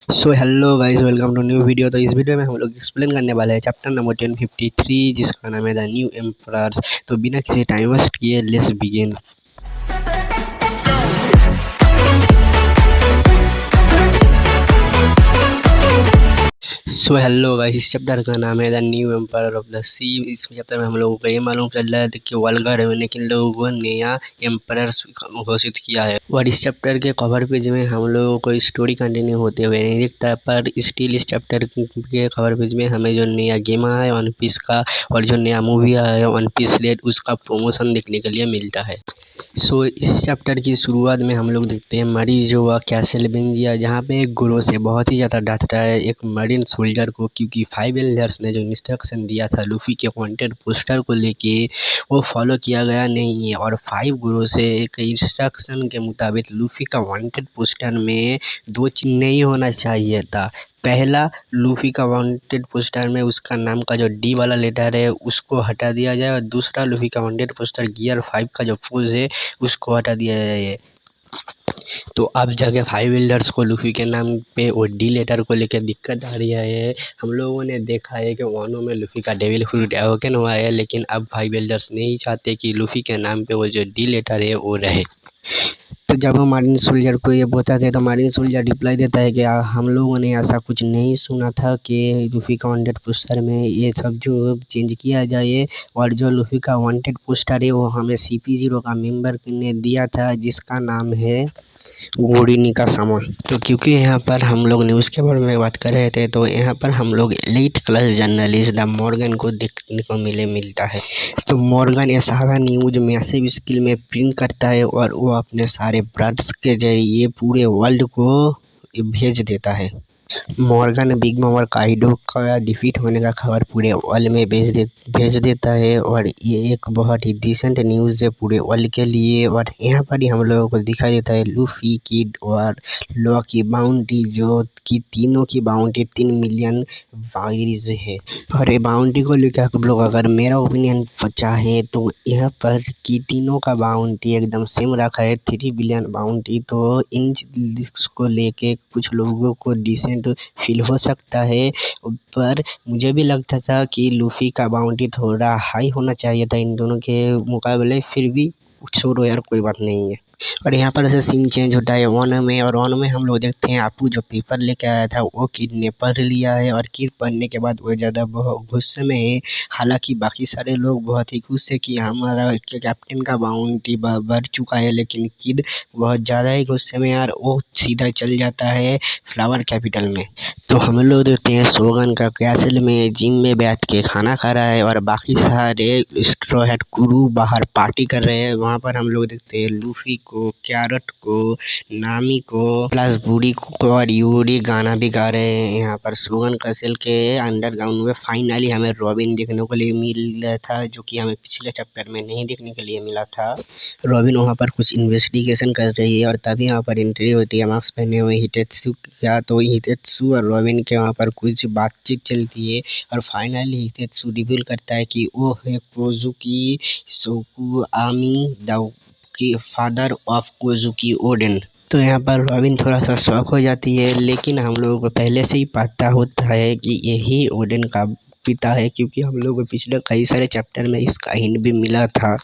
So hello guys, welcome to new video. तो इस video में हम लोग एक्सप्लेन करने वाले हैं चैप्टर नंबर 1053 जिसका नाम है द न्यू एम्परर्स। तो बिना किसी टाइम वेस्ट किए let's begin. So hello guys, इस चैप्टर का नाम है the new empire of the sea. इस चैप्टर में हम लोगों को ये मालूम चल रहा है कि वल्गर ने किन लोगों ने नया एम्पायर घोषित किया है। और इस चैप्टर के कवर पेज में हम लोगों को स्टोरी कंटिन्यू होते हुए नहीं दिखता, पर स्टिल इस चैप्टर के कवर पेज में हमें जो नया गेम आया है वन पीस का और जो नया मूवी आया है वन पीस लेट, उसका प्रमोशन देखने के लिए मिलता है। सो इस चैप्टर की शुरुआत में हम लोग देखते हैं मरीजोवा कैसल बेंजिया, जहाँ पे एक गुरु से बहुत ही ज़्यादा डांटता है एक मरीन सोल्जर को, क्योंकि 5 एल्डर्स ने जो इंस्ट्रक्शन दिया था लूफी के वांटेड पोस्टर को लेके वो फॉलो किया गया नहीं है। और 5 गुरु से एक इंस्ट्रक्शन के मुताबिक लूफी का वांटेड पोस्टर में 2 चीज़ नहीं होना चाहिए था। पहला, लूफी का वांटेड पोस्टर में उसका नाम का जो डी वाला लेटर है उसको हटा दिया जाए, और दूसरा लूफी का वांटेड पोस्टर गियर 5 का जो पोज है उसको हटा दिया जाए। तो अब जाके 5 एल्डर्स को लूफी के नाम पे और डी लेटर को लेकर दिक्कत आ रही है। हम लोगों ने देखा है कि वानो में लूफी का डेविल फ्रूट अवोकन हुआ है, लेकिन अब 5 एल्डर्स नहीं चाहते कि लूफी के नाम पे वो जो डी लेटर है वो रहे। तो जब हम मार्टिन सोल्जर को ये बताते हैं तो मार्टिन सोल्जर रिप्लाई देता है कि हम लोगों ने ऐसा कुछ नहीं सुना था कि लूफी का वांटेड पोस्टर में ये सब जो चेंज किया जाए। और जो लूफी का वांटेड पोस्टर है वो हमें CP0 का मेंबर ने दिया था जिसका नाम है गोरिनी का सामान। तो क्योंकि यहाँ पर हम लोग न्यूज़ के बारे में बात कर रहे थे तो यहाँ पर हम लोग elite class journalist the Morgan को देखने को मिलता है। तो मॉर्गन ये सारा न्यूज मैसिव स्केल में प्रिंट करता है और वो अपने सारे ब्रड्स के जरिए पूरे वर्ल्ड को भेज देता है। मॉर्गन बिग मॉम और काइडो का डिफीट होने का खबर पूरे वर्ल्ड में भेज देता है, और ये एक बहुत ही डिसेंट न्यूज़ है पूरे वर्ल्ड के लिए। और यहाँ पर ही हम लोगों को दिखाई देता है लूफी, किड और लॉ की बाउंड्री, जो कि तीनों की बाउंड्री 3 मिलियन वाइज है। और ये बाउंड्री को लेकर आप लोग अगर मेरा ओपिनियन चाहे तो यहाँ पर कि तीनों का बाउंड्री एकदम सेम रखा है 3 बिलियन बाउंड्री। तो इन को लेके कुछ लोगों को डिसेंट फील हो सकता है, पर मुझे भी लगता था कि लूफी का बाउंड्री थोड़ा हाई होना चाहिए था इन दोनों के मुकाबले। फिर भी छोड़ो यार, कोई बात नहीं है। और यहाँ पर ऐसे सीन चेंज होता है वन में, और वन में हम लोग देखते हैं आपू जो पेपर लेके आया था वो किड ने पढ़ लिया है, और किड पढ़ने के बाद वो ज़्यादा गुस्से में है। हालांकि बाकी सारे लोग बहुत ही खुश है कि हमारा कैप्टन का बाउंड्री बढ़ चुका है, लेकिन किड बहुत ज़्यादा ही गुस्से में यार वो सीधा चल जाता है फ्लावर कैपिटल में। तो हम लोग देखते हैं सोगन का कैसल में जिम में बैठ के खाना खा रहा है और बाकी सारे स्ट्रॉ हैट क्रू बाहर पार्टी कर रहे हैं। वहाँ पर हम लोग देखते हैं लूफी को, कैरट को, नामी को, प्लस बूढ़ी को और यूरी गाना भी गा रहे हैं। यहाँ पर सोगन कैसल के अंडरग्राउंड में फाइनली हमें रॉबिन देखने को लिए मिल रहा था, जो कि हमें पिछले चैप्टर में नहीं देखने के लिए मिला था। रॉबिन वहाँ पर कुछ इन्वेस्टिगेशन कर रही है और तभी यहाँ पर एंट्री होती है मास्क पहने हुए हिटेत्सु का। तो हितेत्सु और रॉबिन के वहाँ पर कुछ बातचीत चलती है, और फाइनली हितेत्सु रिवील करता है कि वो है कोजुकी सोकुआमी द की फादर ऑफ कोजुकी ओडेन। तो यहाँ पर रॉबिन थोड़ा सा शॉक हो जाती है, लेकिन हम लोगों को पहले से ही पता होता है कि यही ओडेन का पिता है, क्योंकि हम लोगों को पिछले कई सारे चैप्टर में इसका हिंट भी मिला था।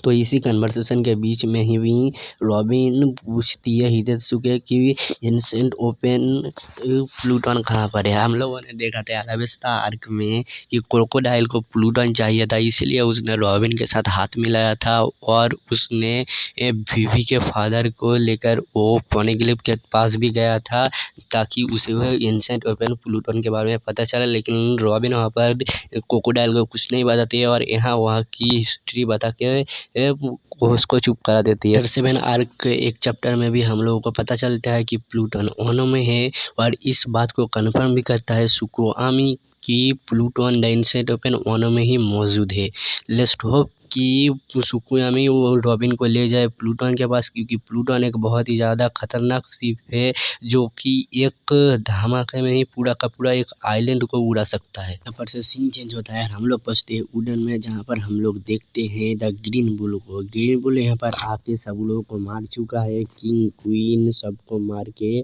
तो इसी कन्वर्सेशन के बीच में ही भी रॉबिन पूछती है हितेत्सु के कि एंसेंट ओपन प्लूटन कहाँ पर है। हम लोगों ने देखा था अलावेस्टा आर्क में कि क्रोकोडाइल को प्लूटन चाहिए था, इसलिए उसने रॉबिन के साथ हाथ मिलाया था और उसने विवी के फादर को लेकर वो पोनीग्लिफ के पास भी गया था ताकि उसे एंसेंट ओपन प्लूटन के बारे में पता चला। लेकिन रॉबिन वहाँ पर क्रोकोडाइल को कुछ नहीं बताती है और यहाँ वहाँ की हिस्ट्री बता के वो उसको चुप करा देती है। 7 आर्क एक चैप्टर में भी हम लोगों को पता चलता है कि प्लूटन ओनो में है, और इस बात को कन्फर्म भी करता है सुकोआमी कि प्लूटोन द एंशिएंट ओपन वानो में ही मौजूद है। लेट्स होप कि सुकुयामी वो रॉबिन को ले जाए प्लूटोन के पास, क्योंकि प्लूटोन एक बहुत ही ज़्यादा खतरनाक शिप है जो कि एक धमाके में ही पूरा का पूरा एक आइलैंड को उड़ा सकता है। यहाँ पर से सीन चेंज होता है, हम लोग पहुँचते हैं उडन में, जहाँ पर हम लोग देखते हैं द ग्रीन बुल को। ग्रीन बुल यहाँ पर आके सब लोगों को मार चुका है, किंग क्वीन सबको मार के।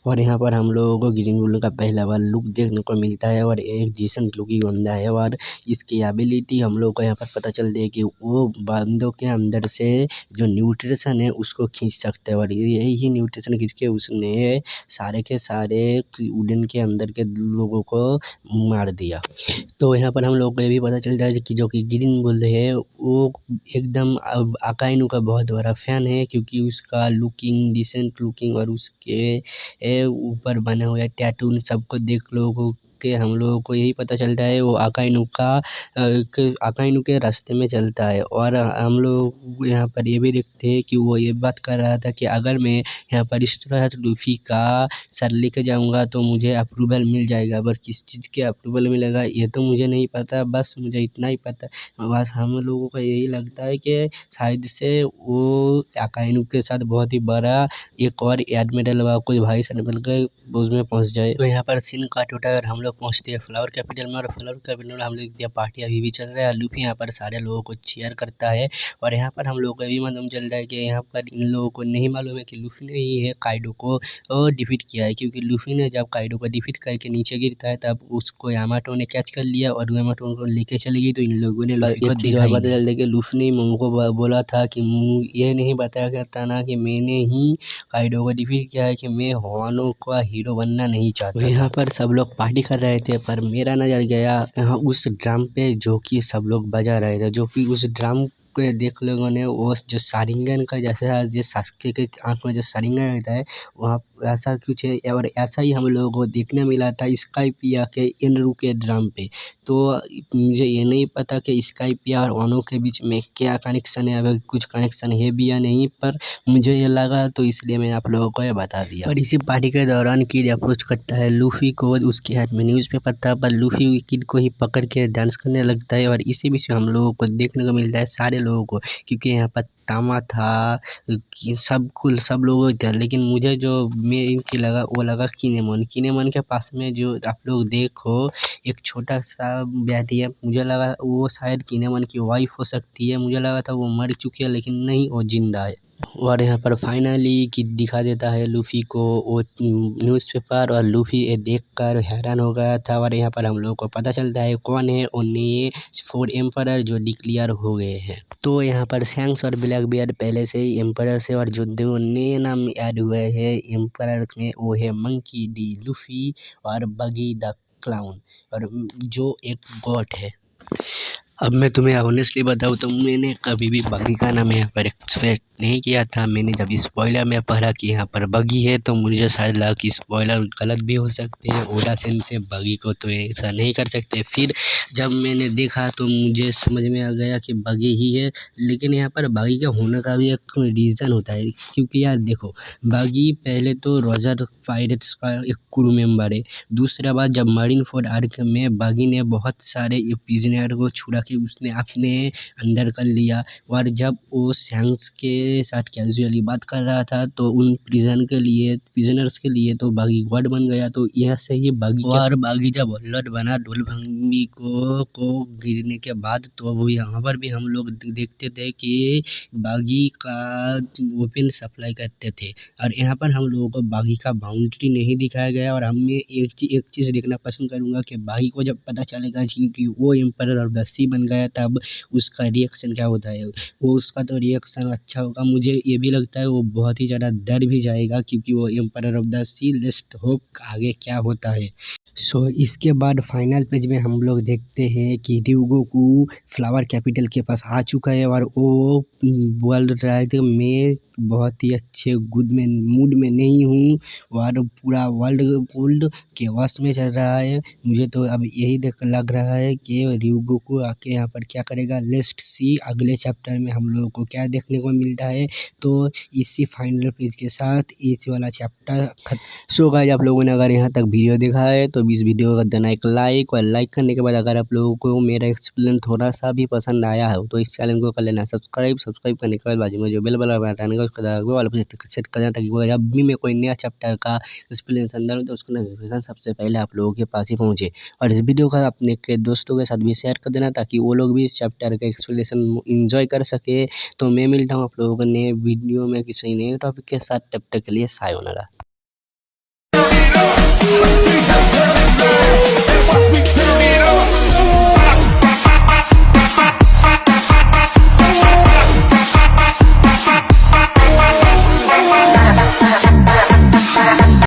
और यहाँ पर हम लोगों को ग्रीन बुल का पहला बार लुक देखने को मिलता है और एक डिसेंट लुकिंग बंदा है। और इसकी एबिलिटी हम लोग को यहाँ पर पता चलती है कि वो बंदों के अंदर से जो न्यूट्रिशन है उसको खींच सकता है, और यही न्यूट्रिशन खींच के उसने सारे के सारे उडन के अंदर के लोगों को मार दिया। तो यहाँ पर हम लोग को ये भी पता चलता है कि जो कि ग्रीन बुल है वो एकदम अकाइनू का बहुत बड़ा फैन है, क्योंकि उसका लुकिंग डिसेंट लुकिंग और उसके ऊपर बने हुए टैटू सबको देख लोगों के हम लोगों को यही पता चलता है वो अकाइनू के रास्ते में चलता है। और हम लोग यहाँ पर ये भी देखते हैं कि वो ये बात कर रहा था कि अगर मैं यहाँ पर इस तरह लूफी का सर लेके जाऊँगा तो मुझे अप्रूवल मिल जाएगा, पर किस चीज़ के अप्रूवल मिलेगा ये तो मुझे नहीं पता, बस मुझे इतना ही पता। बस हम लोगों को यही लगता है कि शायद से वो अकाइनू के साथ बहुत ही बड़ा एक और एडमिरल व कोई भाई से मिलकर उसमें पहुंच जाए। तो यहाँ पर सीन काट उठा और हम लोग पहुंचते हैं फ्लावर कैपिटल में, और फ्लावर कैपिटल में हम लोग देखते हैं पार्टी अभी भी चल रहा है। लूफी यहाँ पर सारे लोगों को चीयर करता है, और यहाँ पर हम लोगों को भी मालूम चल रहा है कि यहाँ पर इन लोगों को नहीं मालूम है कि लूफी ने ही है काइडो को डिफीट किया है, क्योंकि लूफी ने जब काइडो को डिफीट करके नीचे गिरता है तब उसको यामाटो ने कैच कर लिया और यामाटो को लेके चली गई। तो इन लोगों ने लूफी को दिखाई पता चल कि लूफी ने उनको बोला था कि ये नहीं बताया करता ना कि मैंने ही काइडो को डिफीट किया है, कि मैं वानो का हीरो बनना नहीं चाहता। तो यहाँ पर सब लोग पार्टी कर रहे थे, पर मेरा नजर गया यहाँ उस ड्रम पे जो कि सब लोग बजा रहे थे, जो कि उस ड्रम को देख लोगों ने वो जो सारिंगन का जैसे जो सास्के के आंख में जो सारिंगन रहता है वहाँ ऐसा कुछ है, और ऐसा ही हम लोगों को देखने मिला था स्काइपिया के इनरू के ड्रम पे। तो मुझे ये नहीं पता कि स्काइपिया और वानो के बीच में क्या कनेक्शन है, अगर कुछ कनेक्शन है भी या नहीं, पर मुझे ये लगा तो इसलिए मैं आप लोगों को ये बता दिया। और इसी पार्टी के दौरान किड अप्रोच करता है लूफी को, उसके हाथ में न्यूज़पेपर था, पर लूफी किड को ही पकड़ के डांस करने लगता है। और इसी बीच में हम लोगों को देखने को मिलता है सारे लोगों को, क्योंकि यहाँ पर तामा था कि सब लोगों था, लेकिन मुझे जो मैं इनकी लगा वो लगा किनेमोन के पास में जो आप लोग देखो एक छोटा सा बैठी है, मुझे लगा वो शायद किनेमोन की वाइफ हो सकती है, मुझे लगा था वो मर चुकी है, लेकिन नहीं वो जिंदा है। और यहाँ पर फाइनली कि दिखा देता है लूफी को वो न्यूज़पेपर, और लूफी ये देखकर हैरान हो गया था। और यहाँ पर हम लोगों को पता चलता है कौन है वो नए 4 एम्परर जो डिक्लेयर हो गए हैं। तो यहाँ पर शैंक्स और ब्लैक बियर्ड पहले से ही एम्परर से, और जो 2 नए नाम ऐड हुए हैं एम्परर में वो है मंकी डी लूफी और बगी द क्लाउन, और जो एक गॉड है। अब मैं तुम्हें ऑनेस्टली बताऊँ तो मैंने कभी भी बगी का नाम यहाँ पर एक्सपेक्ट नहीं किया था। मैंने जब स्पॉइलर में पढ़ा कि यहाँ पर बगी है तो मुझे शायद लगा कि स्पॉइलर गलत भी हो सकते हैं, ओडा सेन से बगी को तो ऐसा नहीं कर सकते। फिर जब मैंने देखा तो मुझे समझ में आ गया कि बगी ही है, लेकिन यहाँ पर बगी का होने का भी एक रीज़न होता है, क्योंकि यार देखो बगी पहले तो रॉजर पायरेट्स का एक क्रू मेंबर है, दूसरा बात जब मरीन फोर्ड आर्क में बगी ने बहुत सारे प्रिजनर को छुड़ा के उसने अपने अंदर कर लिया, और जब वो शैंक्स के साथ कैजुअली बात कर रहा था तो उन प्रिजनर्स के लिए तो बागी गॉड बन गया। तो यह से ही बागी और बागी जब लॉर्ड बना डोलभंगी को गिरने के बाद, तो वो यहाँ पर भी हम लोग देखते थे कि बागी का ओपन सप्लाई करते थे, और यहाँ पर हम लोगों को बागी का बाउंड्री नहीं दिखाया गया। और हमें एक चीज़ देखना पसंद करूँगा कि बागी को जब पता चलेगा कि वो एम्परर ऑफ द सी बन गया तब उसका रिएक्शन क्या होता है। वो उसका तो रिएक्शन अच्छा होगा, मुझे ये भी लगता है वो बहुत ही ज़्यादा डर भी जाएगा, क्योंकि वो emperor of the sea. Let's hope आगे क्या होता है। इसके बाद फाइनल पेज में हम लोग देखते हैं कि ड्यूगोकू फ्लावर कैपिटल के पास आ चुका है, और वो बोल रहा है कि मैं बहुत ही अच्छे मूड में नहीं हूँ, हूँ और पूरा वर्ल्ड के वश में चल रहा है। मुझे तो अब यही देख लग रहा है कि ryugoku आके यहाँ पर क्या करेगा। लेट्स सी अगले चैप्टर में हम लोगों को क्या देखने को मिलता है। तो इसी फाइनल पेज के साथ इस वाला चैप्टर सो गाइस, आप लोगों ने अगर यहाँ तक वीडियो देखा है तो इस वीडियो को कर देना एक लाइक, और लाइक करने के बाद अगर आप लोगों को मेरा एक्सप्लेन थोड़ा सा भी पसंद आया है तो इस चैनल को कर लेना सब्सक्राइब करने के बाद बाजू में जो बेल वाला बटन है उसको दबा के ऑल पर सेट कर देना, ताकि जब भी मैं कोई नया चैप्टर का एक्सप्लेनेशन डालूं तो उसका नोटिफिकेशन सबसे पहले आप लोगों के पास ही पहुंचे। और इस वीडियो को अपने के दोस्तों के साथ भी शेयर कर देना ताकि वो लोग भी इस चैप्टर का एक्सप्लेनेशन इंजॉय कर सके। तो मैं मिलता हूँ आप लोगों को नए वीडियो में किसी नए टॉपिक के साथ, तब तक के लिए सायोनारा।